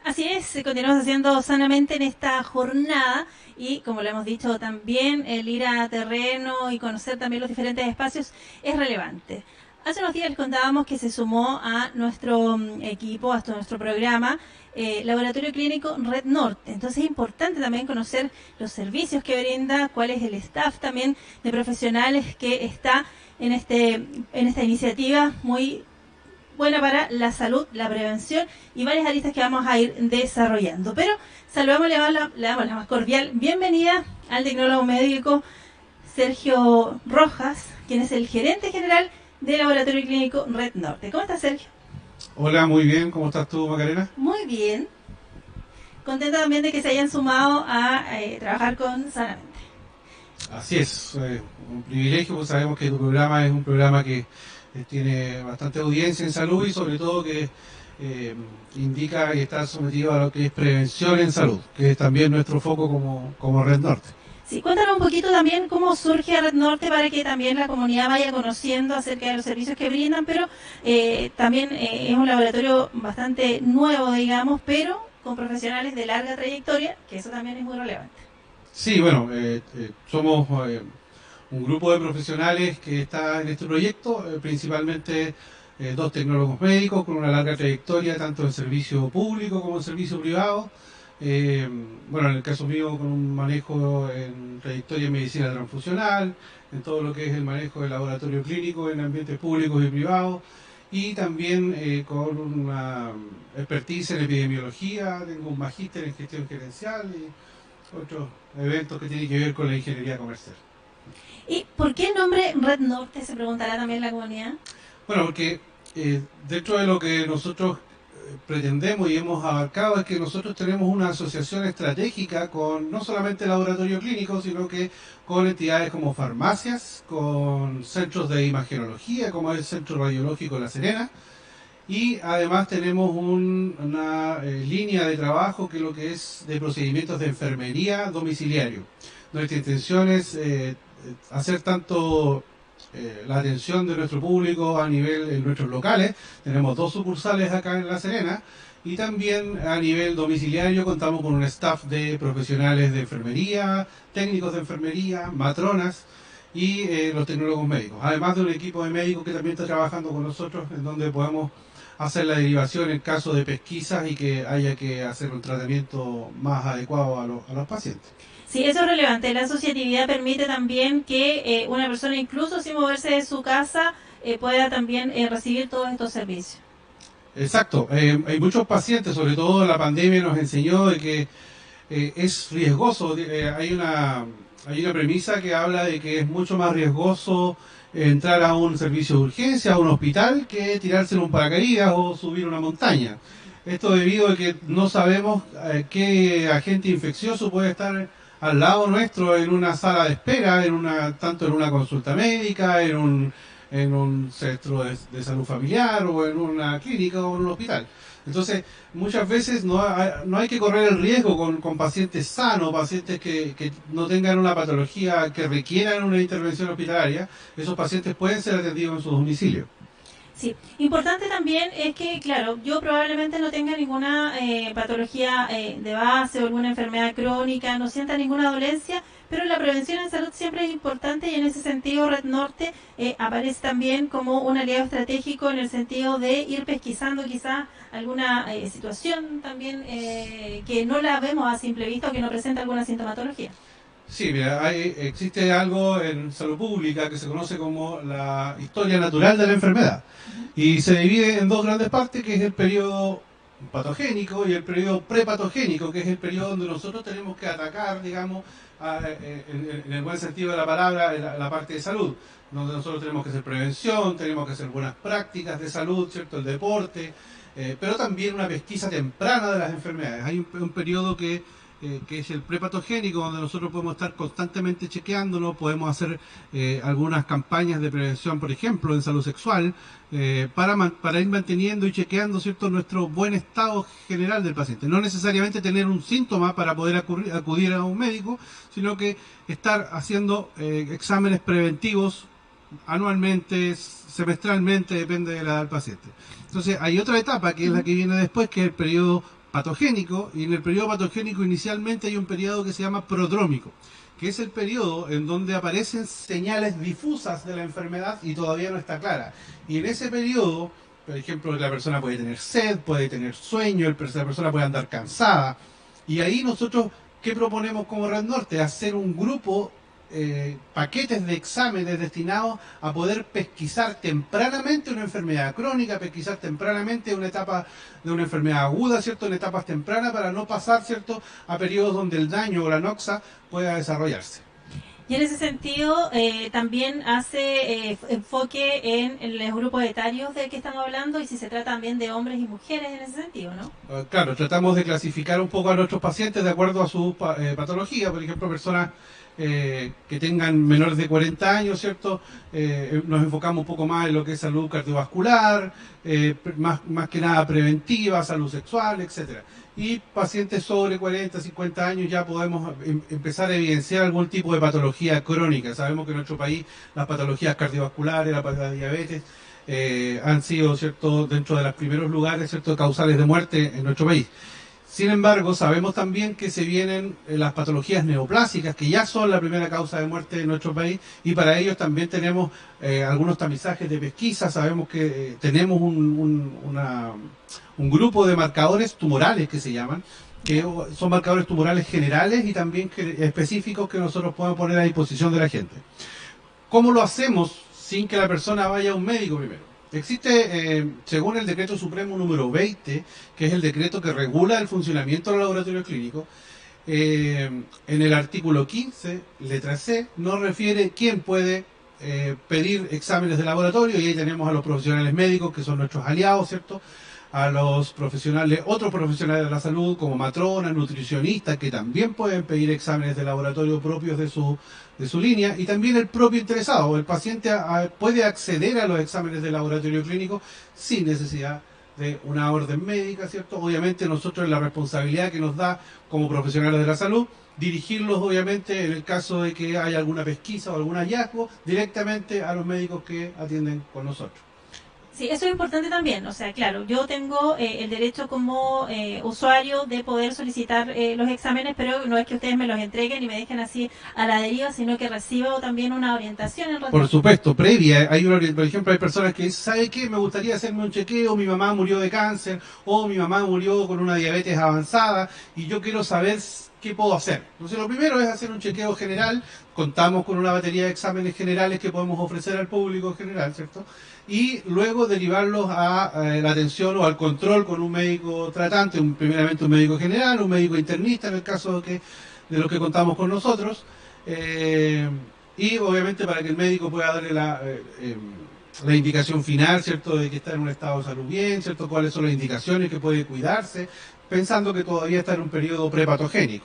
Así es, continuamos haciendo sanamente en esta jornada y como lo hemos dicho también, el ir a terreno y conocer también los diferentes espacios es relevante. Hace unos días les contábamos que se sumó a nuestro equipo, a nuestro programa, Laboratorio Clínico Red Norte. Entonces es importante también conocer los servicios que brinda, cuál es el staff también de profesionales que está en esta iniciativa muy buena para la salud, la prevención y varias aristas que vamos a ir desarrollando. Pero saludamos, le damos la más cordial bienvenida al tecnólogo médico Sergio Rojas, quien es el gerente general del Laboratorio Clínico Red Norte. ¿Cómo estás, Sergio? Hola, muy bien. ¿Cómo estás tú, Macarena? Muy bien. Contenta también de que se hayan sumado a trabajar con Sanamente. Así es, un privilegio, pues sabemos que tu programa es un programa que tiene bastante audiencia en salud y sobre todo que indica y está sometido a lo que es prevención en salud, que es también nuestro foco como Red Norte. Sí, cuéntanos un poquito también cómo surge Red Norte para que también la comunidad vaya conociendo acerca de los servicios que brindan, pero también es un laboratorio bastante nuevo, digamos, pero con profesionales de larga trayectoria, que eso también es muy relevante. Sí, bueno, somos un grupo de profesionales que está en este proyecto, principalmente dos tecnólogos médicos con una larga trayectoria tanto en servicio público como en servicio privado. Eh, bueno, en el caso mío con un manejo en trayectoria en medicina transfusional, en todo lo que es el manejo del laboratorio clínico en ambientes públicos y privados, y también con una expertise en epidemiología, tengo un magíster en gestión gerencial y otros eventos que tienen que ver con la ingeniería comercial. ¿Y por qué el nombre Red Norte? Se preguntará también la comunidad. Bueno, porque dentro de lo que nosotros pretendemos y hemos abarcado es que nosotros tenemos una asociación estratégica con no solamente laboratorio clínico, sino que con entidades como farmacias, con centros de imagenología, como es el Centro Radiológico La Serena, y además tenemos una línea de trabajo que es lo que es de procedimientos de enfermería domiciliario. Nuestra intención es hacer tanto la atención de nuestro público a nivel en nuestros locales. Tenemos dos sucursales acá en La Serena y también a nivel domiciliario contamos con un staff de profesionales de enfermería, técnicos de enfermería, matronas y los tecnólogos médicos. Además de un equipo de médicos que también está trabajando con nosotros en donde podemos hacer la derivación en caso de pesquisas y que haya que hacer un tratamiento más adecuado a los pacientes. Sí, eso es relevante. La asociatividad permite también que una persona, incluso sin moverse de su casa, pueda también recibir todos estos servicios. Exacto, hay muchos pacientes, sobre todo la pandemia nos enseñó de que es riesgoso, hay una premisa que habla de que es mucho más riesgoso entrar a un servicio de urgencia, a un hospital, que tirarse en un paracaídas o subir una montaña. Esto debido a que no sabemos qué agente infeccioso puede estar al lado nuestro en una sala de espera, tanto en una consulta médica, en un centro de salud familiar o en una clínica o en un hospital. Entonces, muchas veces no hay que correr el riesgo con pacientes sanos, pacientes que no tengan una patología que requieran una intervención hospitalaria. Esos pacientes pueden ser atendidos en su domicilio. Sí, importante también es que, claro, yo probablemente no tenga ninguna patología de base o alguna enfermedad crónica, no sienta ninguna dolencia, pero la prevención en salud siempre es importante y en ese sentido Red Norte aparece también como un aliado estratégico en el sentido de ir pesquisando quizá alguna situación también que no la vemos a simple vista o que no presenta alguna sintomatología. Sí, mira, existe algo en salud pública que se conoce como la historia natural de la enfermedad y se divide en dos grandes partes, que es el periodo patogénico y el periodo prepatogénico, que es el periodo donde nosotros tenemos que atacar, digamos, en el buen sentido de la palabra, la parte de salud, donde nosotros tenemos que hacer prevención, tenemos que hacer buenas prácticas de salud, ¿cierto? El deporte, pero también una pesquisa temprana de las enfermedades. Hay un periodo que es el prepatogénico, donde nosotros podemos estar constantemente chequeándonos, podemos hacer algunas campañas de prevención, por ejemplo, en salud sexual, para ir manteniendo y chequeando, ¿cierto?, nuestro buen estado general del paciente. No necesariamente tener un síntoma para poder acudir a un médico, sino que estar haciendo exámenes preventivos anualmente, semestralmente, depende de la edad del paciente. Entonces, hay otra etapa que es la que viene después, que es el periodo patogénico, y en el periodo patogénico inicialmente hay un periodo que se llama prodrómico, que es el periodo en donde aparecen señales difusas de la enfermedad y todavía no está clara. Y en ese periodo, por ejemplo, la persona puede tener sed, puede tener sueño, la persona puede andar cansada. Y ahí nosotros, ¿qué proponemos como Red Norte? Hacer un grupo, paquetes de exámenes destinados a poder pesquisar tempranamente una enfermedad crónica, pesquisar tempranamente una etapa de una enfermedad aguda, ¿cierto? En etapas tempranas para no pasar, ¿cierto?, a periodos donde el daño o la noxa pueda desarrollarse. Y en ese sentido, también hace enfoque en los grupos etarios del que estamos hablando y si se trata también de hombres y mujeres en ese sentido, ¿no? Claro, tratamos de clasificar un poco a nuestros pacientes de acuerdo a su patología. Por ejemplo, personas que tengan menores de 40 años, ¿cierto? Nos enfocamos un poco más en lo que es salud cardiovascular, más que nada preventiva, salud sexual, etcétera. Y pacientes sobre 40, 50 años ya podemos empezar a evidenciar algún tipo de patología crónica. Sabemos que en nuestro país las patologías cardiovasculares, la diabetes, han sido, ¿cierto?, dentro de los primeros lugares, ¿cierto?, causales de muerte en nuestro país. Sin embargo, sabemos también que se vienen las patologías neoplásicas, que ya son la primera causa de muerte en nuestro país, y para ellos también tenemos algunos tamizajes de pesquisa. Sabemos que tenemos un grupo de marcadores tumorales que se llaman, que son marcadores tumorales generales y también específicos que nosotros podemos poner a disposición de la gente. ¿Cómo lo hacemos sin que la persona vaya a un médico primero? Existe, según el decreto supremo número 20, que es el decreto que regula el funcionamiento de los laboratorios clínicos, en el artículo 15, letra C, nos refiere quién puede pedir exámenes de laboratorio, y ahí tenemos a los profesionales médicos, que son nuestros aliados, ¿cierto?, a los profesionales, otros profesionales de la salud, como matronas, nutricionistas, que también pueden pedir exámenes de laboratorio propios de su línea, y también el propio interesado. El paciente puede acceder a los exámenes de laboratorio clínico sin necesidad de una orden médica, ¿cierto? Obviamente nosotros, la responsabilidad que nos da como profesionales de la salud, dirigirlos, obviamente, en el caso de que haya alguna pesquisa o algún hallazgo, directamente a los médicos que atienden con nosotros. Sí, eso es importante también. O sea, claro, yo tengo el derecho como usuario de poder solicitar los exámenes, pero no es que ustedes me los entreguen y me dejen así a la deriva, sino que recibo también una orientación en Por supuesto, previa. Por ejemplo, hay personas que dicen, ¿sabe qué? Me gustaría hacerme un chequeo, mi mamá murió de cáncer, o mi mamá murió con una diabetes avanzada, y yo quiero saber qué puedo hacer. Entonces, lo primero es hacer un chequeo general. Contamos con una batería de exámenes generales que podemos ofrecer al público en general, ¿cierto? Y luego derivarlos a la atención o al control con un médico tratante, primeramente un médico general, un médico internista en el caso de los que contamos con nosotros, y obviamente para que el médico pueda darle la indicación final, ¿cierto?, de que está en un estado de salud bien, ¿cierto?, cuáles son las indicaciones que puede cuidarse, pensando que todavía está en un periodo prepatogénico.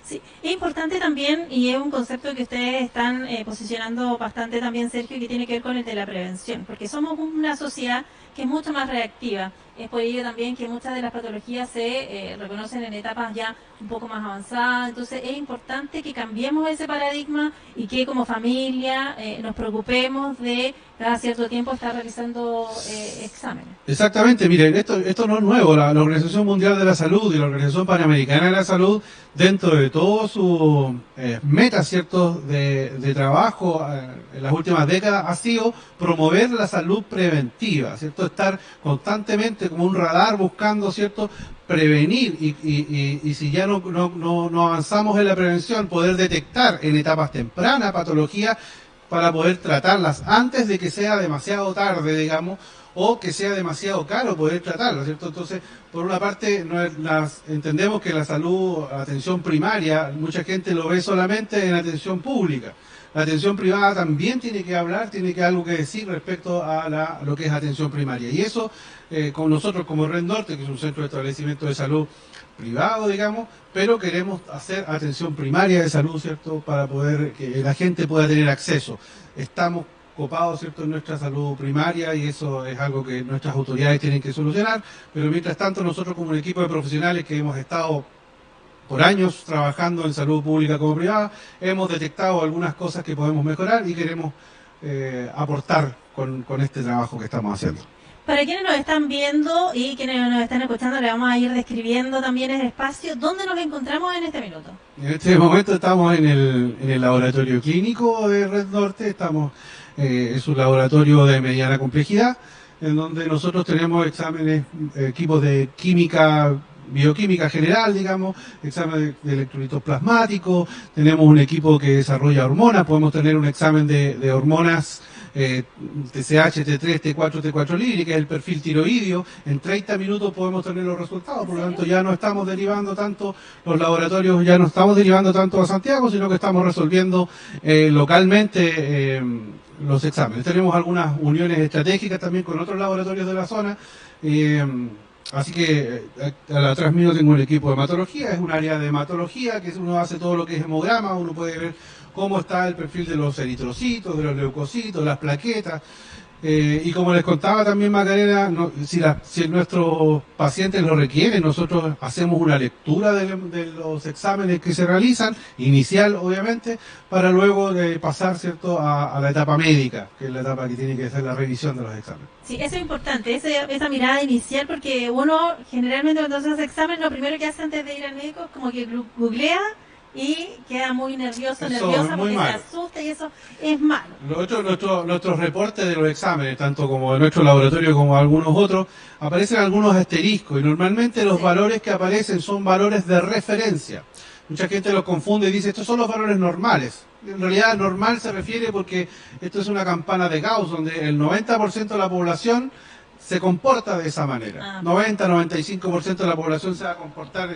Sí, es importante también, y es un concepto que ustedes están posicionando bastante también, Sergio, que tiene que ver con el de la prevención, porque somos una sociedad que es mucho más reactiva. Es por ello también que muchas de las patologías se reconocen en etapas ya un poco más avanzadas. Entonces es importante que cambiemos ese paradigma y que como familia nos preocupemos de cada cierto tiempo estar realizando exámenes. Exactamente, miren, esto no es nuevo. La Organización Mundial de la Salud y la Organización Panamericana de la Salud, dentro de todos sus metas, ¿cierto?, de trabajo en las últimas décadas, ha sido promover la salud preventiva, ¿cierto?, estar constantemente como un radar buscando, ¿cierto?, prevenir y si ya no avanzamos en la prevención, poder detectar en etapas tempranas patologías para poder tratarlas antes de que sea demasiado tarde, digamos, o que sea demasiado caro poder tratarlas, ¿cierto? Entonces, por una parte, entendemos que la salud, la atención primaria, mucha gente lo ve solamente en atención pública. La atención privada también tiene que hablar, tiene que algo que decir respecto a lo que es atención primaria. Y eso, con nosotros como Red Norte, que es un centro de establecimiento de salud privado, digamos, pero queremos hacer atención primaria de salud, ¿cierto?, para poder que la gente pueda tener acceso. Estamos copados, ¿cierto?, en nuestra salud primaria, y eso es algo que nuestras autoridades tienen que solucionar, pero mientras tanto nosotros como un equipo de profesionales que hemos estado por años trabajando en salud pública como privada, hemos detectado algunas cosas que podemos mejorar y queremos aportar con este trabajo que estamos haciendo. Para quienes nos están viendo y quienes nos están escuchando, le vamos a ir describiendo también el espacio. ¿Dónde nos encontramos en este minuto? En este momento estamos en el laboratorio clínico de Red Norte. Es un laboratorio de mediana complejidad, en donde nosotros tenemos exámenes, equipos de química, bioquímica general, digamos, exámenes de electrolitos plasmáticos, tenemos un equipo que desarrolla hormonas, podemos tener un examen de hormonas TSH, T3, T4, T4 libre, que es el perfil tiroidio. En 30 minutos podemos tener los resultados, por lo tanto ya no estamos derivando tanto, los laboratorios ya no estamos derivando tanto a Santiago, sino que estamos resolviendo localmente los exámenes. Tenemos algunas uniones estratégicas también con otros laboratorios de la zona. Así que atrás mío tengo el equipo de hematología, es un área de hematología que uno hace todo lo que es hemograma, uno puede ver cómo está el perfil de los eritrocitos, de los leucocitos, las plaquetas. Y como les contaba también Macarena, si nuestros pacientes lo requieren, nosotros hacemos una lectura de los exámenes que se realizan, inicial obviamente, para luego pasar, ¿cierto?, a la etapa médica, que es la etapa que tiene que hacer la revisión de los exámenes. Sí, eso es importante, esa mirada inicial, porque uno generalmente cuando hace exámenes, lo primero que hace antes de ir al médico es como que googlea y queda muy nerviosa porque se asusta y eso es malo. Nuestros reportes de los exámenes, tanto como de nuestro laboratorio como algunos otros, aparecen algunos asteriscos y normalmente los valores que aparecen son valores de referencia. Mucha gente los confunde y dice, estos son los valores normales. En realidad normal se refiere porque esto es una campana de Gauss, donde el 90% de la población se comporta de esa manera. 90-95% de la población se va a comportar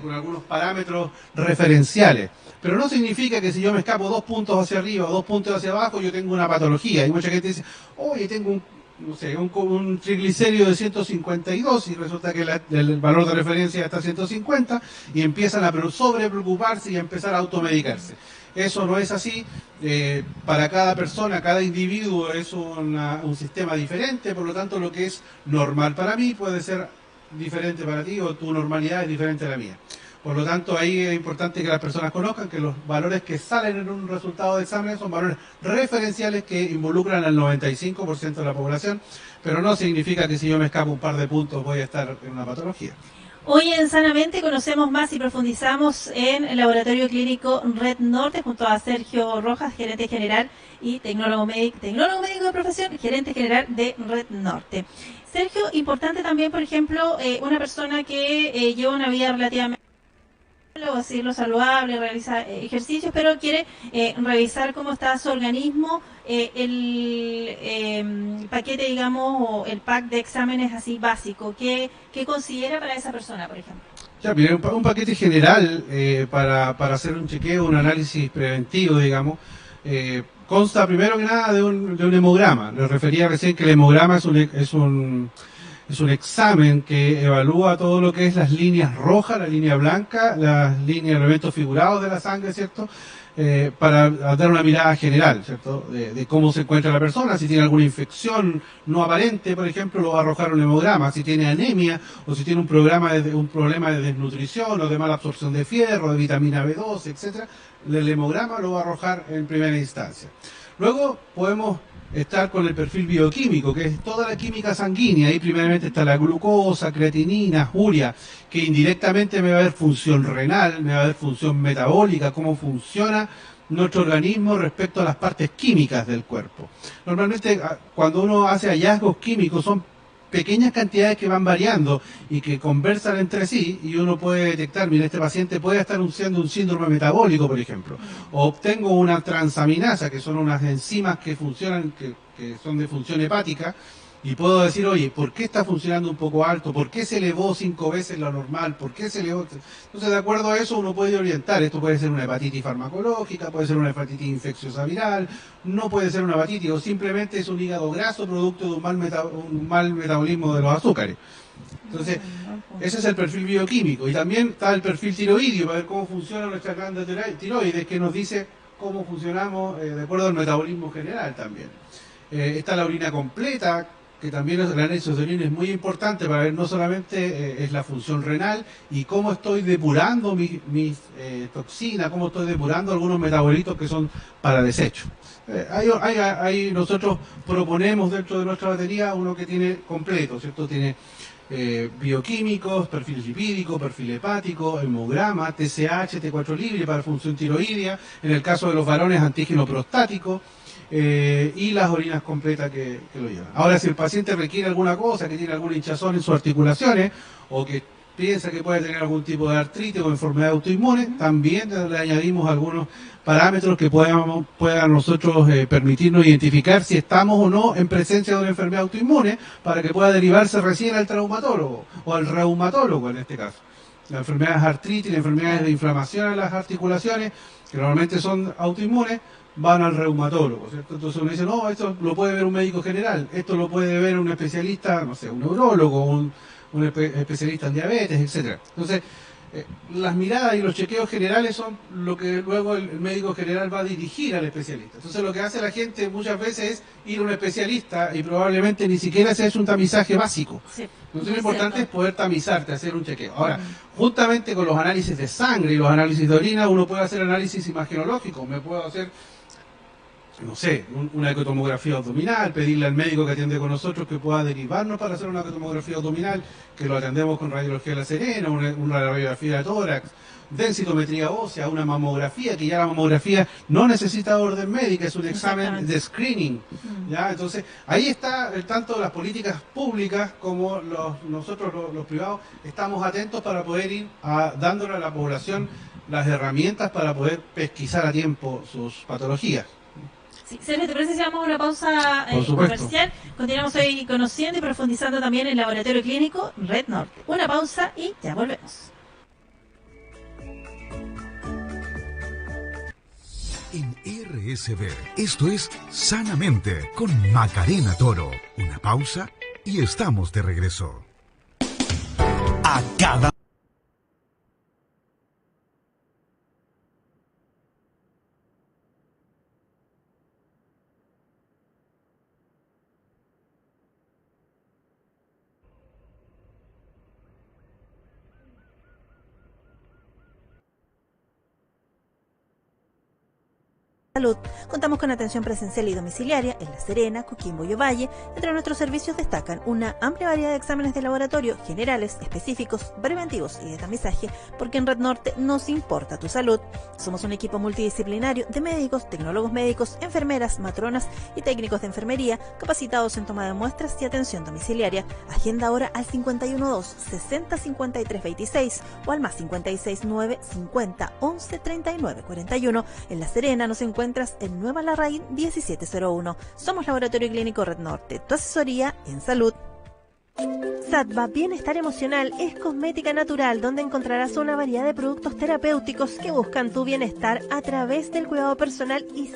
con algunos parámetros referenciales. Pero no significa que si yo me escapo 2 puntos hacia arriba o 2 puntos hacia abajo, yo tengo una patología. Y mucha gente dice, oye, tengo un triglicérido de 152 y resulta que el valor de referencia está a 150 y empiezan a sobre preocuparse y a empezar a automedicarse. Eso no es así. Para cada persona, cada individuo es un sistema diferente, por lo tanto lo que es normal para mí puede ser diferente para ti o tu normalidad es diferente a la mía. Por lo tanto, ahí es importante que las personas conozcan que los valores que salen en un resultado de examen son valores referenciales que involucran al 95% de la población, pero no significa que si yo me escapo un par de puntos voy a estar en una patología. Hoy en Sanamente conocemos más y profundizamos en el Laboratorio Clínico Red Norte junto a Sergio Rojas, gerente general y tecnólogo médico de profesión, gerente general de Red Norte. Sergio, importante también, por ejemplo, una persona que lleva una vida relativamente, o decirlo, saludable, realiza ejercicios, pero quiere revisar cómo está su organismo, el paquete, digamos, o el pack de exámenes así básico, ¿qué considera para esa persona, por ejemplo? Ya, mire, un paquete general para hacer un chequeo, un análisis preventivo, digamos, consta primero que nada de un hemograma. Les refería recién que el hemograma es un examen que evalúa todo lo que es las líneas rojas, la línea blanca, las líneas, elementos figurados de la sangre, ¿cierto? Para dar una mirada general, ¿cierto? De cómo se encuentra la persona, si tiene alguna infección no aparente, por ejemplo, lo va a arrojar un hemograma, si tiene anemia o si tiene un problema de desnutrición o de mala absorción de fierro, de vitamina B2, etcétera, el hemograma lo va a arrojar en primera instancia. Luego podemos estar con el perfil bioquímico, que es toda la química sanguínea. Ahí primeramente está la glucosa, creatinina, urea, que indirectamente me va a ver función renal, me va a ver función metabólica, cómo funciona nuestro organismo respecto a las partes químicas del cuerpo. Normalmente cuando uno hace hallazgos químicos son pequeñas cantidades que van variando y que conversan entre sí y uno puede detectar, mira, este paciente puede estar siendo un síndrome metabólico, por ejemplo, o obtengo una transaminasa, que son unas enzimas que funcionan, que son de función hepática, y puedo decir, oye, ¿por qué está funcionando un poco alto? ¿Por qué se elevó 5 veces lo normal? ¿Por qué se elevó? Entonces, de acuerdo a eso, uno puede orientar. Esto puede ser una hepatitis farmacológica, puede ser una hepatitis infecciosa viral, no puede ser una hepatitis, o simplemente es un hígado graso producto de un mal metabolismo de los azúcares. Entonces, ese es el perfil bioquímico. Y también está el perfil tiroideo, para ver cómo funciona nuestra glándula tiroides, que nos dice cómo funcionamos de acuerdo al metabolismo general también. Está la orina completa, que también el análisis de orina es muy importante para ver no solamente es la función renal y cómo estoy depurando mis toxinas, cómo estoy depurando algunos metabolitos que son para desecho. Nosotros proponemos dentro de nuestra batería uno que tiene completo, ¿cierto? Tiene bioquímicos, perfil lipídico, perfil hepático, hemograma, TSH, T4 libre para función tiroidea, en el caso de los varones antígeno prostático, y las orinas completas que lo llevan. Ahora, si el paciente requiere alguna cosa, que tiene alguna hinchazón en sus articulaciones, o que piensa que puede tener algún tipo de artritis o enfermedad autoinmune, también le añadimos algunos parámetros que puedan nosotros permitirnos identificar si estamos o no en presencia de una enfermedad autoinmune, para que pueda derivarse recién al traumatólogo o al reumatólogo en este caso. Las enfermedades artritis, las enfermedades de inflamación en las articulaciones, que normalmente son autoinmunes, van al reumatólogo, ¿cierto? Entonces uno dice, no, esto lo puede ver un médico general, esto lo puede ver un especialista, no sé, un neurólogo, especialista en diabetes, etcétera. Entonces, las miradas y los chequeos generales son lo que luego el médico general va a dirigir al especialista. Entonces lo que hace la gente muchas veces es ir a un especialista y probablemente ni siquiera se ha hecho un tamizaje básico. Sí, Entonces lo importante cierto. es poder tamizarte, hacer un chequeo. Ahora, juntamente con los análisis de sangre y los análisis de orina, uno puede hacer análisis imagenológicos. Me puedo hacer, no sé, una ecotomografía abdominal, pedirle al médico que atiende con nosotros que pueda derivarnos para hacer una ecotomografía abdominal, que lo atendemos con radiología de la Serena, una radiografía de tórax, densitometría ósea, una mamografía, que ya la mamografía no necesita orden médica, es un examen de screening. ¿Ya? Entonces, ahí está tanto las políticas públicas como nosotros los privados, estamos atentos para poder ir dándole a la población las herramientas para poder pesquisar a tiempo sus patologías. Sí, Sergio, ¿te parece si vamos a una pausa comercial? Continuamos hoy conociendo y profundizando también el laboratorio clínico Red Norte. Una pausa y ya volvemos. En RSB, esto es Sanamente con Macarena Toro. Una pausa y estamos de regreso. A cada Salud. Contamos con atención presencial y domiciliaria en La Serena, Coquimbo y Ovalle. Entre nuestros servicios destacan una amplia variedad de exámenes de laboratorio, generales, específicos, preventivos y de tamizaje, porque en Red Norte nos importa tu salud. Somos un equipo multidisciplinario de médicos, tecnólogos médicos, enfermeras, matronas y técnicos de enfermería capacitados en toma de muestras y atención domiciliaria. Agenda ahora al 512-605326 o al más 569 50 11 39 41. En La Serena nos encuentras en Nueva Larraín 1701. Somos Laboratorio Clínico Red Norte, tu asesoría en salud. Sattva Bienestar Emocional es cosmética natural donde encontrarás una variedad de productos terapéuticos que buscan tu bienestar a través del cuidado personal y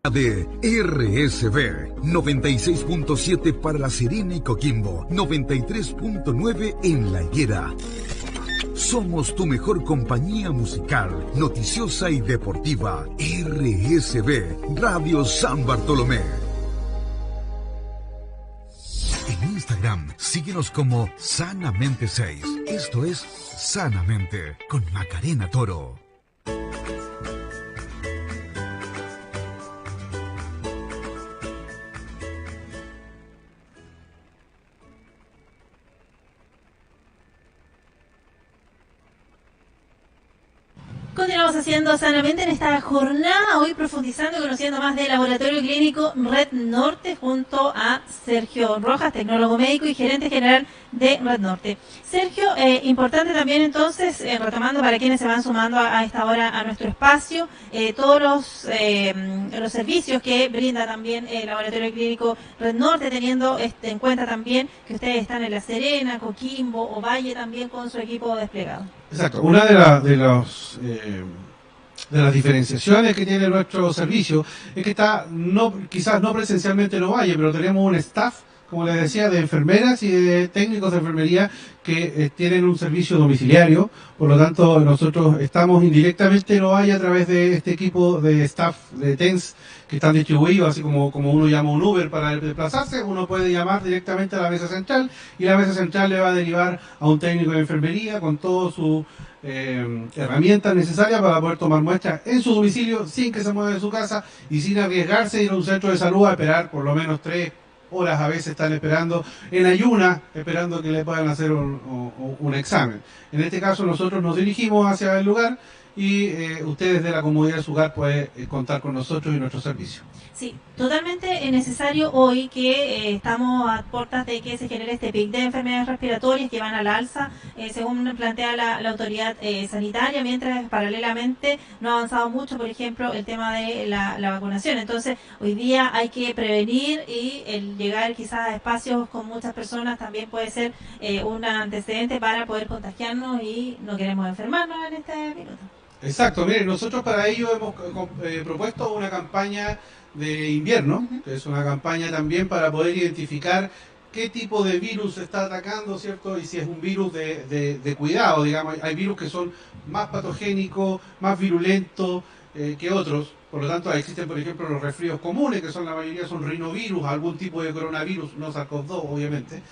de RSB, 96.7 para La Serena y Coquimbo, 93.9 en La Higuera. Somos tu mejor compañía musical, noticiosa y deportiva. RSB, Radio San Bartolomé. En Instagram, síguenos como Sanamente6. Esto es Sanamente con Macarena Toro. Continuamos haciendo Sanamente en esta jornada, hoy profundizando y conociendo más del Laboratorio Clínico Red Norte junto a Sergio Rojas, tecnólogo médico y gerente general de Red Norte. Sergio, importante también entonces, retomando para quienes se van sumando a esta hora a nuestro espacio, todos los servicios que brinda también el Laboratorio Clínico Red Norte, teniendo en cuenta también que ustedes están en La Serena, Coquimbo, Ovalle también con su equipo desplegado. Exacto. Una de las diferenciaciones que tiene nuestro servicio es que está, quizás no presencialmente en Ovalle, pero tenemos un staff, como les decía, de enfermeras y de técnicos de enfermería que tienen un servicio domiciliario. Por lo tanto, nosotros estamos indirectamente en Ovalle a través de este equipo de staff de TENS que están distribuidos, así como uno llama un Uber para desplazarse, uno puede llamar directamente a la mesa central y la mesa central le va a derivar a un técnico de enfermería con todas sus herramientas necesarias para poder tomar muestras en su domicilio sin que se mueva de su casa y sin arriesgarse a ir a un centro de salud a esperar por lo menos 3 horas, a veces están esperando en ayuna, esperando que le puedan hacer un examen. En este caso nosotros nos dirigimos hacia el lugar y ustedes de la comodidad de su hogar pueden contar con nosotros y nuestro servicio. Sí, totalmente necesario hoy que estamos a puertas de que se genere este pic de enfermedades respiratorias que van al alza, según plantea la autoridad sanitaria, mientras paralelamente no ha avanzado mucho, por ejemplo, el tema de la vacunación. Entonces, hoy día hay que prevenir y el llegar quizás a espacios con muchas personas también puede ser un antecedente para poder contagiarnos y no queremos enfermarnos en este minuto. Exacto, miren, nosotros para ello hemos propuesto una campaña de invierno, que es una campaña también para poder identificar qué tipo de virus se está atacando, ¿cierto? Y si es un virus de cuidado, digamos, hay virus que son más patogénicos, más virulentos que otros. Por lo tanto, existen, por ejemplo, los resfríos comunes, que son la mayoría son rinovirus, algún tipo de coronavirus, no SARS-CoV-2, obviamente,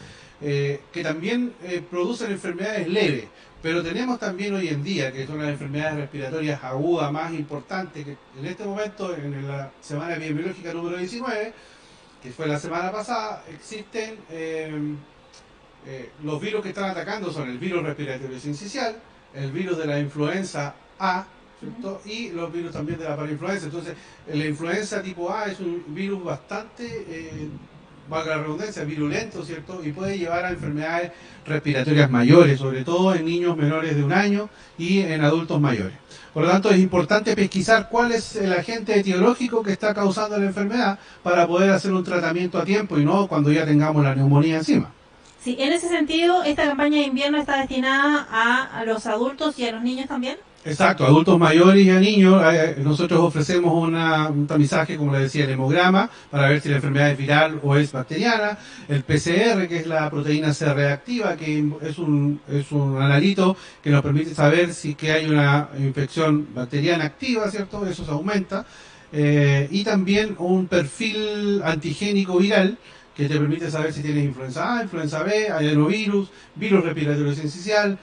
que también producen enfermedades leves. Pero tenemos también hoy en día, que son las enfermedades respiratorias agudas más importantes, que en este momento, en la semana epidemiológica número 19, que fue la semana pasada, existen los virus que están atacando, son el virus respiratorio sincicial, el virus de la influenza A, ¿cierto? Y los virus también de la parainfluenza. Entonces, la influenza tipo A es un virus bastante, valga la redundancia, virulento, ¿cierto? Y puede llevar a enfermedades respiratorias mayores, sobre todo en niños menores de 1 año y en adultos mayores. Por lo tanto, es importante pesquisar cuál es el agente etiológico que está causando la enfermedad para poder hacer un tratamiento a tiempo y no cuando ya tengamos la neumonía encima. Sí, en ese sentido, esta campaña de invierno está destinada a los adultos y a los niños también. Exacto, adultos mayores y a niños. Nosotros ofrecemos un tamizaje, como le decía, el hemograma, para ver si la enfermedad es viral o es bacteriana, el PCR, que es la proteína C reactiva, que es un analito que nos permite saber si que hay una infección bacteriana activa, ¿cierto? Eso se aumenta, y también un perfil antigénico viral, que te permite saber si tienes influenza A, influenza B, adenovirus, virus respiratorio sincicial,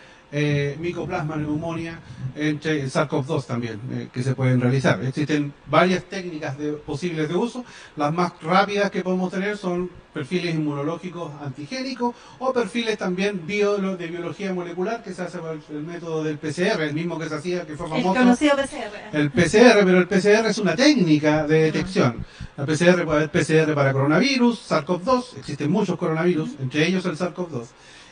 micoplasma neumonía, entre SARS-CoV-2 también, que se pueden realizar. Existen varias técnicas posibles de uso. Las más rápidas que podemos tener son perfiles inmunológicos antigénicos o perfiles también de biología molecular, que se hace por el método del PCR, el mismo que se hacía, que fue famoso. El conocido PCR. El PCR, pero el PCR es una técnica de detección. La PCR puede haber PCR para coronavirus, SARS-CoV-2, existen muchos coronavirus, entre ellos el SARS-CoV-2.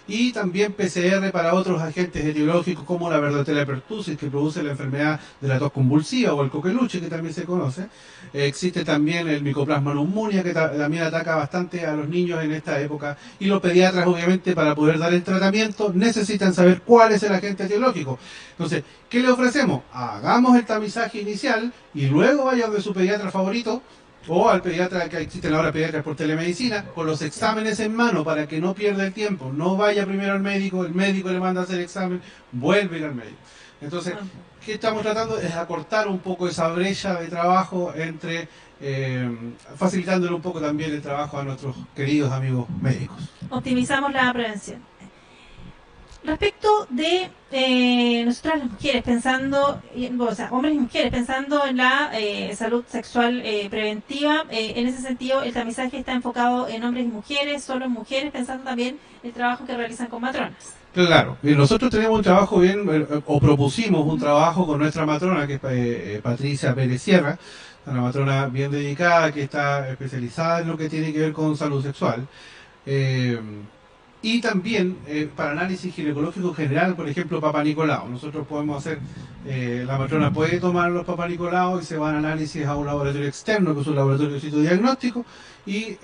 Y también PCR para otros agentes etiológicos como la Bordetella pertussis, que produce la enfermedad de la tos convulsiva, o el coqueluche, que también se conoce. Existe también el micoplasma neumonía, que también ataca bastante a los niños en esta época. Y los pediatras, obviamente, para poder dar el tratamiento, necesitan saber cuál es el agente etiológico. Entonces, ¿qué le ofrecemos? Hagamos el tamizaje inicial y luego vaya de su pediatra favorito o al pediatra, que existen ahora pediatras por telemedicina, con los exámenes en mano para que no pierda el tiempo, no vaya primero al médico, el médico le manda a hacer el examen, vuelve a ir al médico. Entonces, ¿qué estamos tratando? Es acortar un poco esa brecha de trabajo entre, facilitándole un poco también el trabajo a nuestros queridos amigos médicos. Optimizamos la prevención. Respecto de nosotras las mujeres pensando, o sea, hombres y mujeres pensando en la salud sexual preventiva, en ese sentido el tamizaje está enfocado en hombres y mujeres, solo en mujeres, pensando también el trabajo que realizan con matronas. Claro, y nosotros tenemos un trabajo bien, o propusimos un trabajo con nuestra matrona, que es Patricia Pérez Sierra, una matrona bien dedicada, que está especializada en lo que tiene que ver con salud sexual. Y también para análisis ginecológico general, por ejemplo, Papa Nicolau. Nosotros podemos hacer, la matrona puede tomar los Papa Nicolau y se van a análisis a un laboratorio externo, que es un laboratorio de citodiagnóstico, y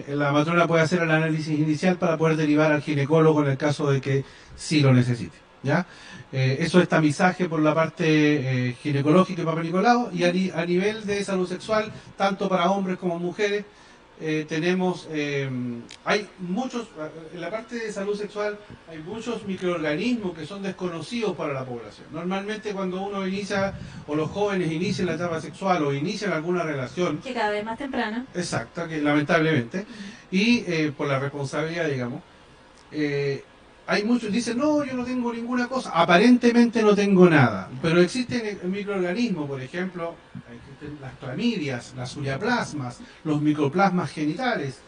la matrona puede hacer el análisis inicial para poder derivar al ginecólogo en el caso de que sí lo necesite. ¿Ya? Eso es tamizaje por la parte ginecológica y Papa Nicolau, y a nivel de salud sexual, tanto para hombres como mujeres, tenemos, hay muchos, en la parte de salud sexual hay muchos microorganismos que son desconocidos para la población. Normalmente cuando uno inicia, o los jóvenes inician la etapa sexual o inician alguna relación, que cada vez más temprana. Exacto, que lamentablemente, y por la responsabilidad, digamos, hay muchos dicen, no, yo no tengo ninguna cosa, aparentemente no tengo nada, pero existen microorganismos, por ejemplo, existen las clamidias, las ureaplasmas, los micoplasmas genitales,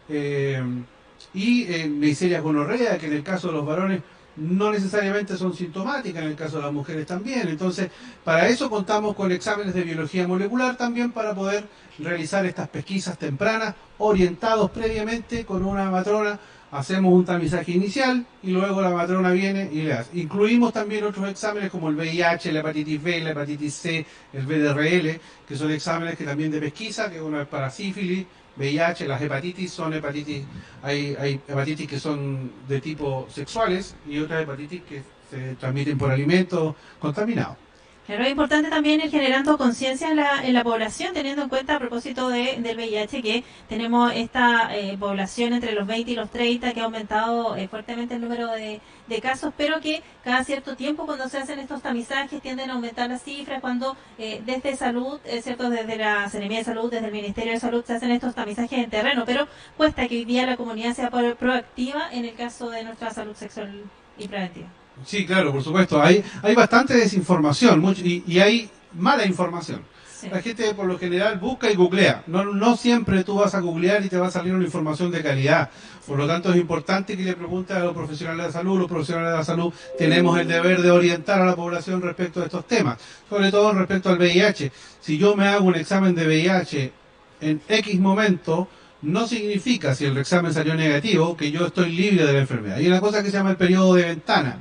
y Neisseria gonorrea, que en el caso de los varones no necesariamente son sintomáticas, en el caso de las mujeres también. Entonces, para eso contamos con exámenes de biología molecular también, para poder realizar estas pesquisas tempranas, orientados previamente con una matrona. Hacemos un tamizaje inicial y luego la matrona viene y le hace. Incluimos también otros exámenes como el VIH, la hepatitis B, la hepatitis C, el VDRL, que son exámenes que también de pesquisa, que uno es para sífilis, VIH, las hepatitis son hepatitis, hay hepatitis que son de tipo sexuales y otras hepatitis que se transmiten por alimentos contaminados. Claro, es importante también ir generando conciencia en la población, teniendo en cuenta a propósito del VIH que tenemos esta población entre los 20 y los 30 que ha aumentado fuertemente el número de casos, pero que cada cierto tiempo cuando se hacen estos tamizajes tienden a aumentar las cifras, cuando desde salud, cierto, desde la Seremía de Salud, desde el Ministerio de Salud se hacen estos tamizajes en terreno, pero cuesta que hoy día la comunidad sea proactiva en el caso de nuestra salud sexual y preventiva. Sí, claro, por supuesto. Hay bastante desinformación y hay mala información. Sí. La gente por lo general busca y googlea. No siempre tú vas a googlear y te va a salir una información de calidad. Por lo tanto, es importante que le preguntes a los profesionales de salud. Los profesionales de la salud tenemos el deber de orientar a la población respecto a estos temas. Sobre todo respecto al VIH. Si yo me hago un examen de VIH en X momento, no significa, si el examen salió negativo, que yo estoy libre de la enfermedad. Hay una cosa que se llama el periodo de ventana.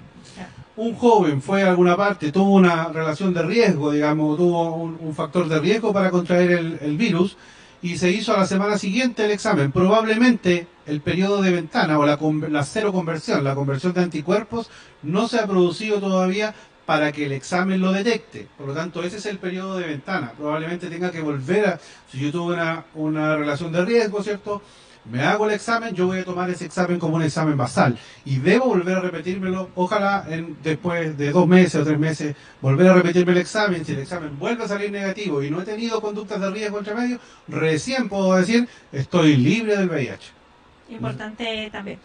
Un joven fue a alguna parte, tuvo una relación de riesgo, digamos, tuvo un factor de riesgo para contraer el virus y se hizo a la semana siguiente el examen. Probablemente el periodo de ventana o la seroconversión, la conversión de anticuerpos, no se ha producido todavía para que el examen lo detecte. Por lo tanto, ese es el periodo de ventana. Probablemente tenga que volver a, si yo tuve una relación de riesgo, ¿cierto?, me hago el examen, yo voy a tomar ese examen como un examen basal y debo volver a repetírmelo, ojalá después de 2 meses o 3 meses, volver a repetirme el examen. Si el examen vuelve a salir negativo y no he tenido conductas de riesgo entre medio, recién puedo decir, estoy libre del VIH. Importante también.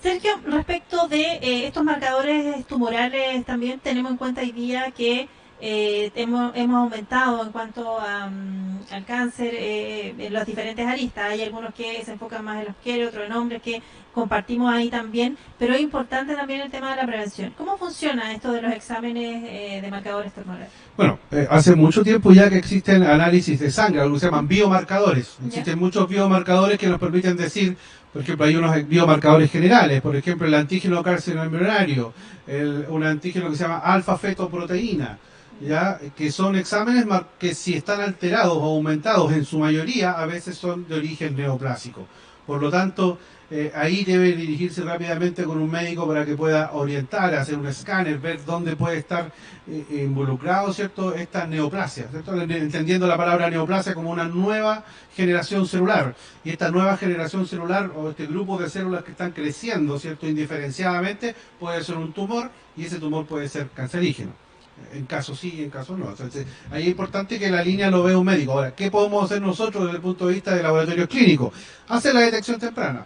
Sergio, respecto de estos marcadores tumorales, también tenemos en cuenta hoy día que hemos aumentado en cuanto al cáncer en las diferentes aristas. Hay algunos que se enfocan más en las mujeres, otros en hombres, que compartimos ahí también, pero es importante también el tema de la prevención. ¿Cómo funciona esto de los exámenes de marcadores tumorales? Bueno, hace mucho tiempo ya que existen análisis de sangre, algo que se llaman biomarcadores. Existen muchos biomarcadores que nos permiten decir, por ejemplo, hay unos biomarcadores generales, por ejemplo, el antígeno carcinoembrionario, un antígeno que se llama alfa-fetoproteína, ya, que son exámenes que si están alterados o aumentados en su mayoría, a veces son de origen neoplásico. Por lo tanto, ahí debe dirigirse rápidamente con un médico para que pueda orientar, hacer un escáner, ver dónde puede estar involucrado, ¿cierto?, esta neoplasia, ¿cierto?, entendiendo la palabra neoplasia como una nueva generación celular. Y esta nueva generación celular, o este grupo de células que están creciendo, ¿cierto?, indiferenciadamente, puede ser un tumor, y ese tumor puede ser cancerígeno. En caso sí y en caso no. Entonces, ahí es importante que la línea lo vea un médico. Ahora, ¿qué podemos hacer nosotros desde el punto de vista de laboratorios clínicos? Hacer la detección temprana.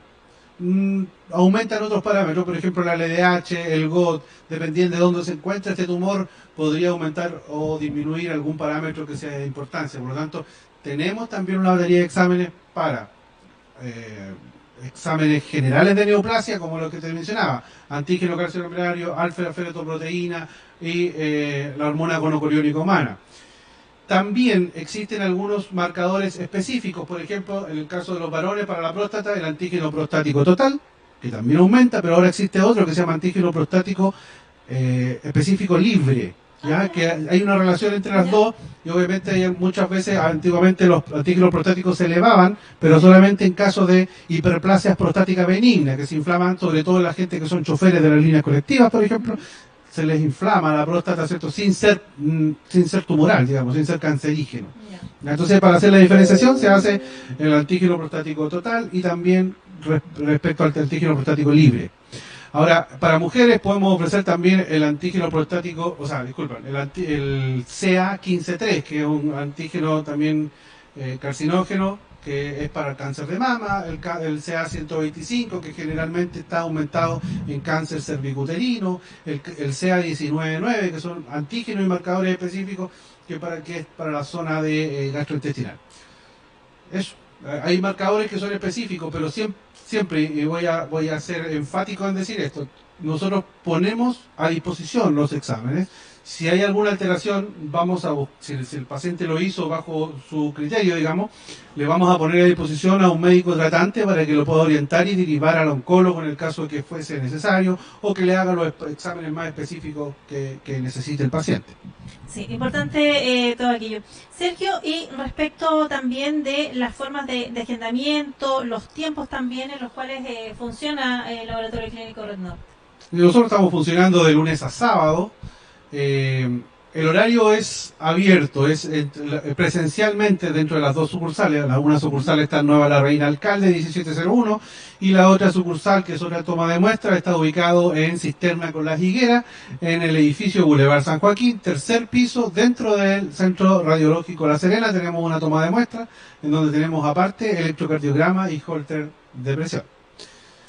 Aumentan otros parámetros, por ejemplo la LDH, el GOT, dependiendo de dónde se encuentra este tumor, podría aumentar o disminuir algún parámetro que sea de importancia. Por lo tanto, tenemos también una batería de exámenes para exámenes generales de neoplasia, como los que te mencionaba, antígeno carcinoembrionario, alfa-fetoproteína y la hormona gonocoriónica humana. También existen algunos marcadores específicos, por ejemplo, en el caso de los varones para la próstata, el antígeno prostático total, que también aumenta, pero ahora existe otro que se llama antígeno prostático específico libre, ¿ya? Que hay una relación entre las dos, y obviamente muchas veces, antiguamente los antígenos prostáticos se elevaban, pero solamente en casos de hiperplasias prostáticas benignas, que se inflaman sobre todo en la gente que son choferes de las líneas colectivas, por ejemplo, se les inflama la próstata, ¿cierto?, sin ser tumoral, digamos, sin ser cancerígeno. Entonces, para hacer la diferenciación se hace el antígeno prostático total y también respecto al antígeno prostático libre. Ahora, para mujeres podemos ofrecer también el antígeno prostático, el CA15-3, que es un antígeno también carcinógeno, que es para el cáncer de mama, el CA125, que generalmente está aumentado en cáncer cervicuterino, el CA19-9, que son antígenos y marcadores específicos que es para la zona de gastrointestinal. Eso. Hay marcadores que son específicos, pero siempre, y voy a ser enfático en decir esto, nosotros ponemos a disposición los exámenes. Si hay alguna alteración, si el paciente lo hizo bajo su criterio, digamos, le vamos a poner a disposición a un médico tratante para que lo pueda orientar y derivar al oncólogo en el caso de que fuese necesario, o que le haga los exámenes más específicos que necesite el paciente. Sí, importante todo aquello. Sergio, y respecto también de las formas de agendamiento, los tiempos también en los cuales funciona el Laboratorio Clínico Red Norte. Nosotros estamos funcionando de lunes a sábado. El horario es abierto, es presencialmente dentro de las dos sucursales. Una sucursal está en Nueva La Reina Alcalde 1701 y la otra sucursal, que es otra toma de muestra, está ubicado en Cisterna con Las Higueras, en el edificio Boulevard San Joaquín, tercer piso, dentro del Centro Radiológico La Serena. Tenemos una toma de muestra en donde tenemos aparte electrocardiograma y holter de presión.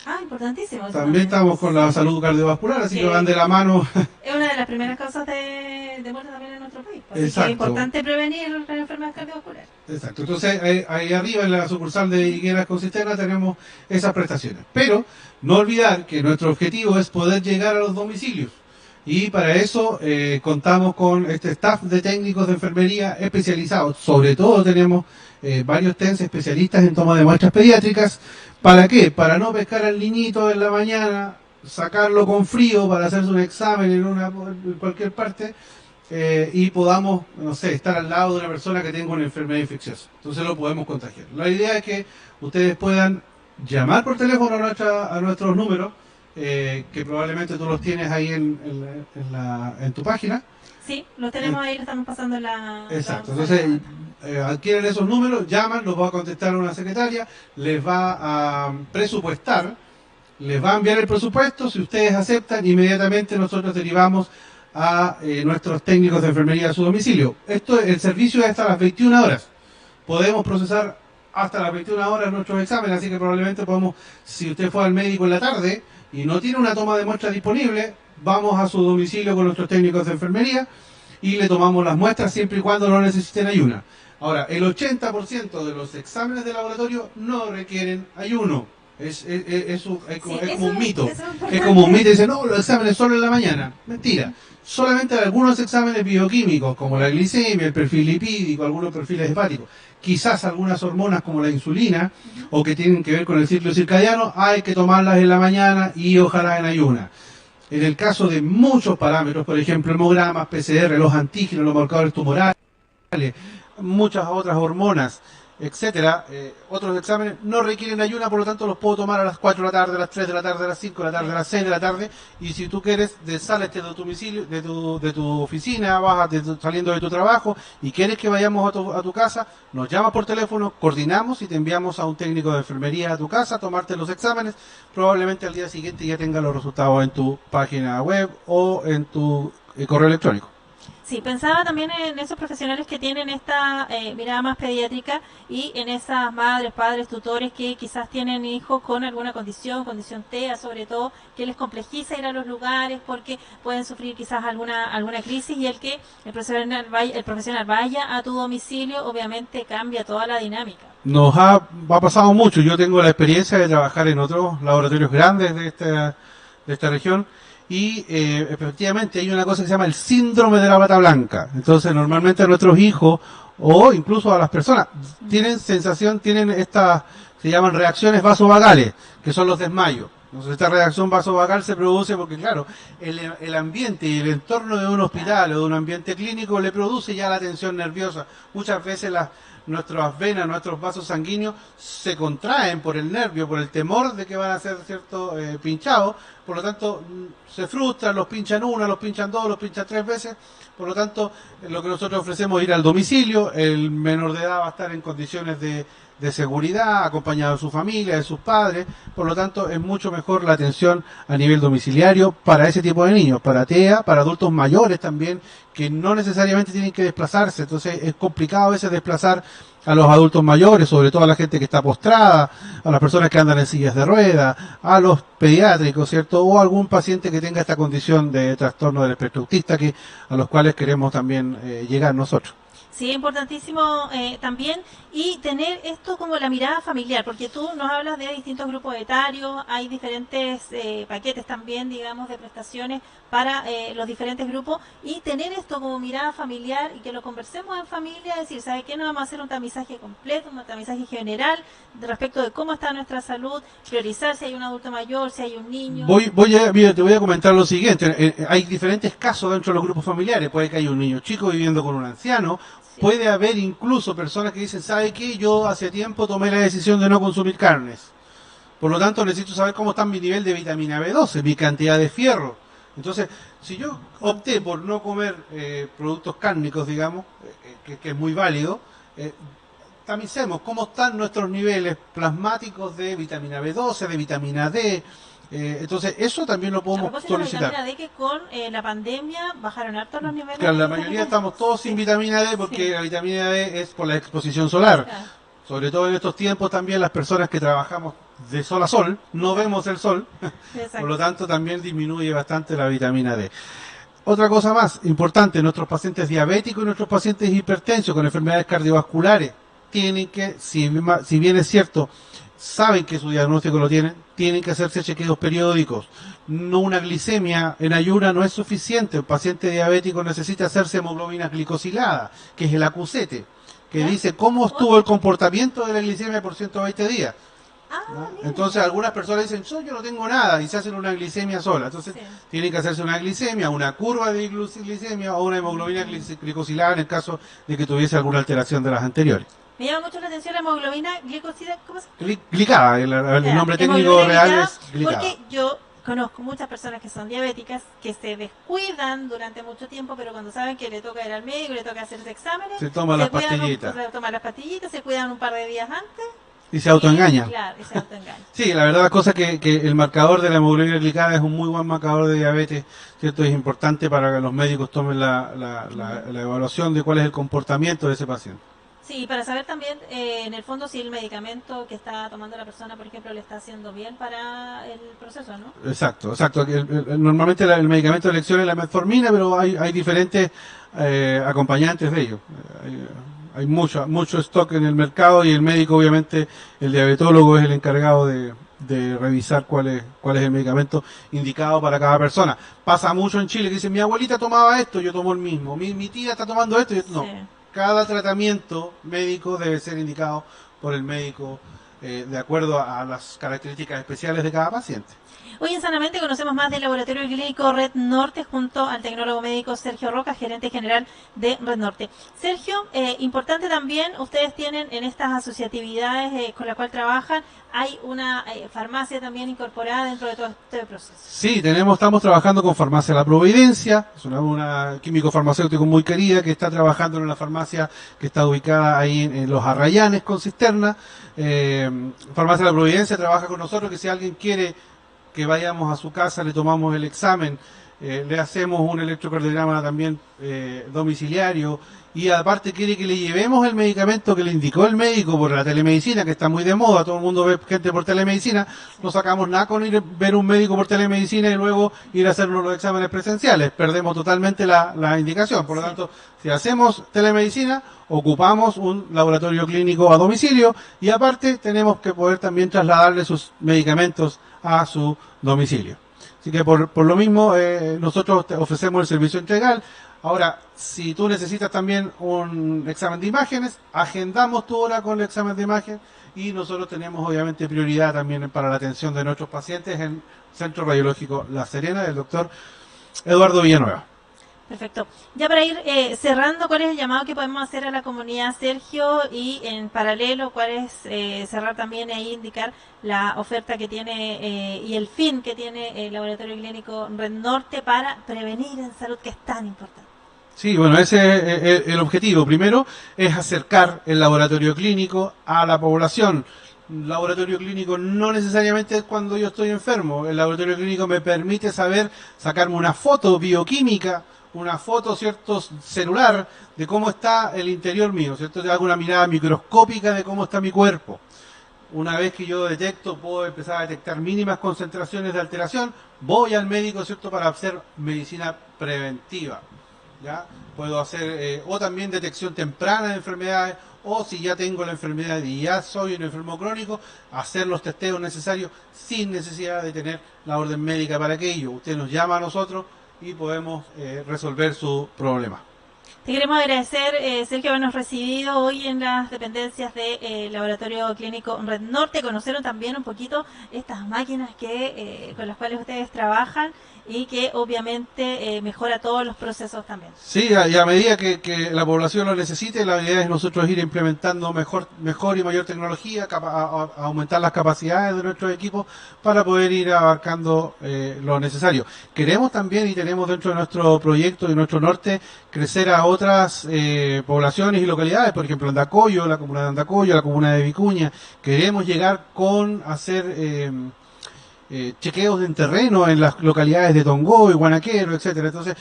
Ah, importantísimo. También estamos con la salud cardiovascular, así que van de la mano. Es una de las primeras causas de muerte también en nuestro país. Así Exacto. que es importante prevenir las enfermedades cardiovasculares. Exacto. Entonces, ahí arriba en la sucursal de Higueras con Cisterna tenemos esas prestaciones. Pero no olvidar que nuestro objetivo es poder llegar a los domicilios. Y para eso contamos con este staff de técnicos de enfermería especializados. Sobre todo tenemos varios TENS especialistas en toma de muestras pediátricas. ¿Para qué? Para no pescar al niñito en la mañana, sacarlo con frío para hacerse un examen en cualquier parte y podamos, no sé, estar al lado de una persona que tenga una enfermedad infecciosa. Entonces lo podemos contagiar. La idea es que ustedes puedan llamar por teléfono a nuestros números, que probablemente tú los tienes ahí en tu página. Sí, los tenemos ahí, lo estamos pasando en la... Exacto, entonces adquieren esos números, llaman, los va a contestar una secretaria, les va a presupuestar, les va a enviar el presupuesto. Si ustedes aceptan, inmediatamente nosotros derivamos a nuestros técnicos de enfermería a su domicilio. El servicio es hasta las 21 horas. Podemos procesar hasta las 21 horas nuestros exámenes, así que probablemente podemos, si usted fue al médico en la tarde y no tiene una toma de muestras disponible, vamos a su domicilio con nuestros técnicos de enfermería y le tomamos las muestras siempre y cuando no necesiten ayuno. Ahora, el 80% de los exámenes de laboratorio no requieren ayuno. Es como un mito. Es como un mito. Dicen, no, los exámenes solo en la mañana. Mentira. Solamente algunos exámenes bioquímicos, como la glicemia, el perfil lipídico, algunos perfiles hepáticos. Quizás algunas hormonas como la insulina, o que tienen que ver con el ciclo circadiano, hay que tomarlas en la mañana y ojalá en ayuna. En el caso de muchos parámetros, por ejemplo, hemogramas, PCR, los antígenos, los marcadores tumorales, muchas otras hormonas, etcétera, otros exámenes no requieren ayuna, por lo tanto los puedo tomar a las 4 de la tarde, a las 3 de la tarde, a las 5 de la tarde, a las 6 de la tarde, y si tú quieres, sales de tu domicilio, de tu oficina, vas saliendo de tu trabajo, y quieres que vayamos a tu casa, nos llamas por teléfono, coordinamos y te enviamos a un técnico de enfermería a tu casa a tomarte los exámenes, probablemente al día siguiente ya tengas los resultados en tu página web o en tu correo electrónico. Sí, pensaba también en esos profesionales que tienen esta mirada más pediátrica y en esas madres, padres, tutores que quizás tienen hijos con alguna condición TEA sobre todo, que les complejiza ir a los lugares porque pueden sufrir quizás alguna crisis, y el profesional vaya a tu domicilio, obviamente cambia toda la dinámica. Nos ha pasado mucho. Yo tengo la experiencia de trabajar en otros laboratorios grandes de esta región, y efectivamente hay una cosa que se llama el síndrome de la bata blanca. Entonces normalmente a nuestros hijos o incluso a las personas tienen estas, se llaman reacciones vasovagales, que son los desmayos. Entonces esta reacción vasovagal se produce porque, claro, el ambiente y el entorno de un hospital o de un ambiente clínico le produce ya la tensión nerviosa. Muchas veces nuestras venas, nuestros vasos sanguíneos se contraen por el nervio, por el temor de que van a ser pinchados. Por lo tanto, se frustran, los pinchan una, los pinchan dos, los pinchan 3 veces. Por lo tanto, lo que nosotros ofrecemos es ir al domicilio. El menor de edad va a estar en condiciones de seguridad, acompañado de su familia, de sus padres. Por lo tanto, es mucho mejor la atención a nivel domiciliario para ese tipo de niños, para TEA, para adultos mayores también, que no necesariamente tienen que desplazarse. Entonces es complicado a veces desplazar a los adultos mayores, sobre todo a la gente que está postrada, a las personas que andan en sillas de ruedas, a los pediátricos, ¿cierto? O algún paciente que tenga esta condición de trastorno del espectro autista, a los cuales queremos también llegar nosotros. Sí, es importantísimo también, y tener esto como la mirada familiar, porque tú nos hablas de distintos grupos etarios, hay diferentes paquetes también, digamos, de prestaciones para los diferentes grupos, y tener esto como mirada familiar y que lo conversemos en familia, decir, ¿sabe qué? Nos vamos a hacer un tamizaje completo, un tamizaje general respecto de cómo está nuestra salud, priorizar si hay un adulto mayor, si hay un niño. Mira, te voy a comentar lo siguiente, hay diferentes casos dentro de los grupos familiares, puede que haya un niño chico viviendo con un anciano. Sí. Puede haber incluso personas que dicen, ¿sabe qué? Yo hace tiempo tomé la decisión de no consumir carnes. Por lo tanto, necesito saber cómo está mi nivel de vitamina B12, mi cantidad de fierro. Entonces, si yo opté por no comer productos cárnicos, digamos, que es muy válido, tamicemos cómo están nuestros niveles plasmáticos de vitamina B12, de vitamina D. Entonces, eso también lo podemos solicitar. La vitamina D, que con la pandemia bajaron harto los niveles. Claro, la mayoría estamos todos sin vitamina D porque la vitamina D es por la exposición solar. Claro. Sobre todo en estos tiempos también las personas que trabajamos de sol a sol, no vemos el sol, por lo tanto también disminuye bastante la vitamina D. Otra cosa más importante, nuestros pacientes diabéticos y nuestros pacientes hipertensos con enfermedades cardiovasculares tienen que, si bien es cierto, saben que su diagnóstico lo tienen que hacerse chequeos periódicos. No, una glicemia en ayuna no es suficiente. El paciente diabético necesita hacerse hemoglobina glicosilada, que es el acusete, que dice cómo estuvo el comportamiento de la glicemia por 120 días. ¿No? Entonces algunas personas dicen, yo no tengo nada, y se hacen una glicemia sola. Entonces tienen que hacerse una glicemia, una curva de glicemia o una hemoglobina glicosilada en el caso de que tuviese alguna alteración de las anteriores. Me llama mucho la atención la hemoglobina glicosilada, ¿cómo se llama? Glicada, el nombre técnico real es glicada. Porque yo conozco muchas personas que son diabéticas, que se descuidan durante mucho tiempo, pero cuando saben que le toca ir al médico, le toca hacerse exámenes, se toman las pastillitas. Se cuidan un par de días antes. Y se autoengañan. Claro, y se autoengañan. Sí, la verdad, la cosa es que el marcador de la hemoglobina glicada es un muy buen marcador de diabetes, ¿cierto? Es importante para que los médicos tomen la evaluación de cuál es el comportamiento de ese paciente. Sí, para saber también, en el fondo, si el medicamento que está tomando la persona, por ejemplo, le está haciendo bien para el proceso, ¿no? Exacto. Normalmente el medicamento de elección es la metformina, pero hay diferentes acompañantes de ello. Hay mucho stock en el mercado y el médico, obviamente, el diabetólogo es el encargado de revisar cuál es el medicamento indicado para cada persona. Pasa mucho en Chile que dicen, mi abuelita tomaba esto, yo tomo el mismo. Mi tía está tomando esto, no. Sí. Cada tratamiento médico debe ser indicado por el médico de acuerdo a las características especiales de cada paciente. Hoy en Sanamente conocemos más del Laboratorio Clínico Red Norte junto al tecnólogo médico Sergio Rojas, gerente general de Red Norte. Sergio, importante también, ustedes tienen en estas asociatividades con la cual trabajan, hay una farmacia también incorporada dentro de todo este proceso. Sí, estamos trabajando con Farmacia La Providencia, es una químico farmacéutico muy querida que está trabajando en una farmacia que está ubicada ahí en Los Arrayanes con cisterna. Farmacia La Providencia trabaja con nosotros, que si alguien quiere que vayamos a su casa, le tomamos el examen, le hacemos un electrocardiograma también domiciliario, y aparte quiere que le llevemos el medicamento que le indicó el médico por la telemedicina, que está muy de moda, todo el mundo ve gente por telemedicina, no sacamos nada con ir a ver un médico por telemedicina y luego ir a hacernos los exámenes presenciales, perdemos totalmente la indicación. Por lo tanto, si hacemos telemedicina, ocupamos un laboratorio clínico a domicilio, y aparte tenemos que poder también trasladarle sus medicamentos a su domicilio. Así que por lo mismo nosotros te ofrecemos el servicio integral. Ahora, si tú necesitas también un examen de imágenes, agendamos tu hora con el examen de imagen, y nosotros tenemos obviamente prioridad también para la atención de nuestros pacientes en el Centro Radiológico La Serena del doctor Eduardo Villanueva. Perfecto. Ya para ir cerrando, ¿cuál es el llamado que podemos hacer a la comunidad, Sergio? Y en paralelo, ¿cuál es cerrar también e indicar la oferta que tiene y el fin que tiene el Laboratorio Clínico Red Norte para prevenir en salud, que es tan importante? Sí, bueno, ese es el objetivo. Primero es acercar el laboratorio clínico a la población. Laboratorio clínico no necesariamente es cuando yo estoy enfermo. El laboratorio clínico me permite sacarme una foto bioquímica, una foto, ¿cierto?, celular, de cómo está el interior mío, ¿cierto? Te hago una mirada microscópica de cómo está mi cuerpo. Una vez que yo detecto, puedo empezar a detectar mínimas concentraciones de alteración, voy al médico, ¿cierto?, para hacer medicina preventiva. ¿Ya? Puedo hacer o también detección temprana de enfermedades, o si ya tengo la enfermedad y ya soy un enfermo crónico, hacer los testeos necesarios sin necesidad de tener la orden médica para aquello. Usted nos llama a nosotros y podemos resolver su problema. Te queremos agradecer, Sergio, habernos recibido hoy en las dependencias del Laboratorio Clínico Red Norte. Conocieron también un poquito estas máquinas con las cuales ustedes trabajan y que obviamente mejora todos los procesos también. Sí, y a medida que la población lo necesite, la idea es nosotros ir implementando mejor y mayor tecnología, aumentar las capacidades de nuestros equipos para poder ir abarcando lo necesario. Queremos también, y tenemos dentro de nuestro proyecto y nuestro norte, crecer a otras poblaciones y localidades, por ejemplo Andacollo, la comuna de Andacollo, la comuna de Vicuña. Queremos llegar con hacer chequeos en terreno en las localidades de Tongoy, Guanaquero, etcétera. Entonces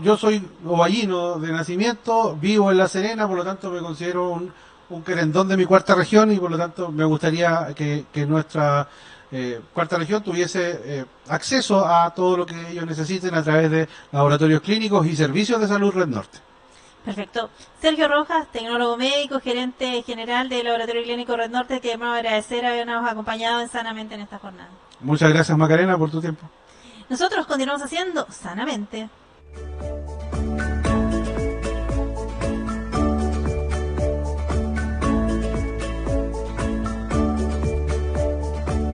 yo soy ovallino de nacimiento, vivo en La Serena, por lo tanto me considero un querendón de mi cuarta región, y por lo tanto me gustaría que nuestra cuarta región tuviese acceso a todo lo que ellos necesiten a través de laboratorios clínicos y servicios de salud Red Norte. Perfecto. Sergio Rojas, tecnólogo médico, gerente general del Laboratorio Clínico Red Norte, queremos agradecer habernos acompañado en Sanamente en esta jornada. Muchas gracias, Macarena, por tu tiempo. Nosotros continuamos haciendo Sanamente.